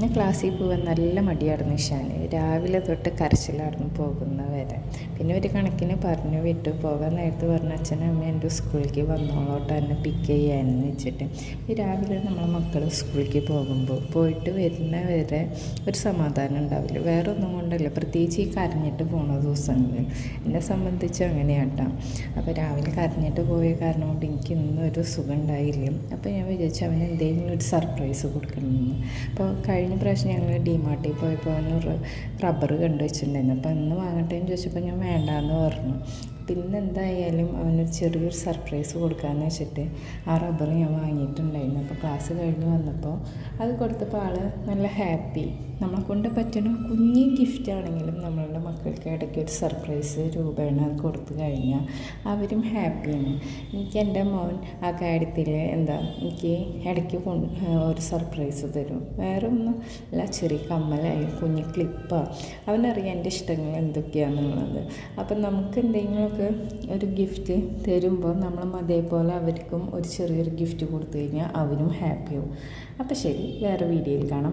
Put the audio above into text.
ഞാൻ ക്ലാസ്സിൽ പോകാൻ നല്ല മടിയായിരുന്നു ഇഷാന്. രാവിലെ തൊട്ട് കരച്ചിലായിരുന്നു പോകുന്ന വരെ. പിന്നെ ഒരു കണക്കിന് പറഞ്ഞു വിട്ടു. പോകാൻ നേരത്ത് പറഞ്ഞു അച്ഛനും അമ്മയും എൻ്റെ സ്കൂളിലേക്ക് വന്നോളോട്ട് എന്നെ പിക്ക് ചെയ്യാമെന്ന് വെച്ചിട്ട്. ഈ രാവിലെ നമ്മളെ മക്കൾ സ്കൂളിലേക്ക് പോകുമ്പോൾ പോയിട്ട് വരുന്ന വരെ ഒരു സമാധാനം ഉണ്ടാവില്ല. വേറെ ഒന്നും കൊണ്ടല്ല, പ്രത്യേകിച്ച് ഈ കരഞ്ഞിട്ട് പോണ ദിവസങ്ങളിൽ എന്നെ സംബന്ധിച്ച് അങ്ങനെയാണ് കേട്ടോ. അപ്പോൾ രാവിലെ കരഞ്ഞിട്ട് പോയ കാരണം കൊണ്ട് എനിക്ക് ഇന്നൊരു സുഖം ഉണ്ടായില്ല. അപ്പോൾ ഞാൻ വിചാരിച്ചു അവന് എന്തെങ്കിലും ഒരു സർപ്രൈസ് കൊടുക്കണമെന്ന്. അപ്പോൾ കഴിഞ്ഞ പ്രാവശ്യം ഞങ്ങൾ ഡിമാർട്ടിൽ പോയപ്പോൾ അവന് റബ്ബർ കണ്ടു വെച്ചിട്ടുണ്ടായിരുന്നു. അപ്പോൾ അന്ന് വാങ്ങട്ടെ എന്ന് ചോദിച്ചപ്പോൾ ഞാൻ വേണ്ടാന്ന് പറഞ്ഞു. പിന്നെ എന്തായാലും അവനൊരു ചെറിയൊരു സർപ്രൈസ് കൊടുക്കാമെന്ന് വെച്ചിട്ട് ആ റബ്ബർ ഞാൻ വാങ്ങിയിട്ടുണ്ടായിരുന്നു. അപ്പോൾ ക്ലാസ് കഴിഞ്ഞ് വന്നപ്പോൾ അത് കൊടുത്തപ്പോൾ ആൾ നല്ല ഹാപ്പി. നമ്മളെ കൊണ്ട് പറ്റുന്ന കുഞ്ഞി ഗിഫ്റ്റ് ആണെങ്കിലും നമ്മളുടെ മക്കൾക്ക് ഇടയ്ക്ക് ഒരു സർപ്രൈസ് രൂപേണ അത് കൊടുത്തു കഴിഞ്ഞാൽ അവരും ഹാപ്പിയാണ്. എനിക്ക് എൻ്റെ മോൻ ആ കാര്യത്തിൽ എനിക്ക് ഇടയ്ക്ക് ഒരു സർപ്രൈസ് തരും. വേറെ ഒന്നും അല്ല, ചെറിയ കമ്മൽ അല്ലെങ്കിൽ കുഞ്ഞ് ക്ലിപ്പോ. അവനറിയാം എൻ്റെ ഇഷ്ടങ്ങൾ എന്തൊക്കെയാണെന്നുള്ളത്. അപ്പം നമുക്ക് എന്തെങ്കിലുമൊക്കെ ഒരു ഗിഫ്റ്റ് തരുമ്പോൾ നമ്മളും അതേപോലെ അവർക്കും ഒരു ചെറിയൊരു ഗിഫ്റ്റ് കൊടുത്തു കഴിഞ്ഞാൽ അവരും ഹാപ്പിയാവും. അപ്പോൾ ശരി, വേറെ വീഡിയോയിൽ കാണാം.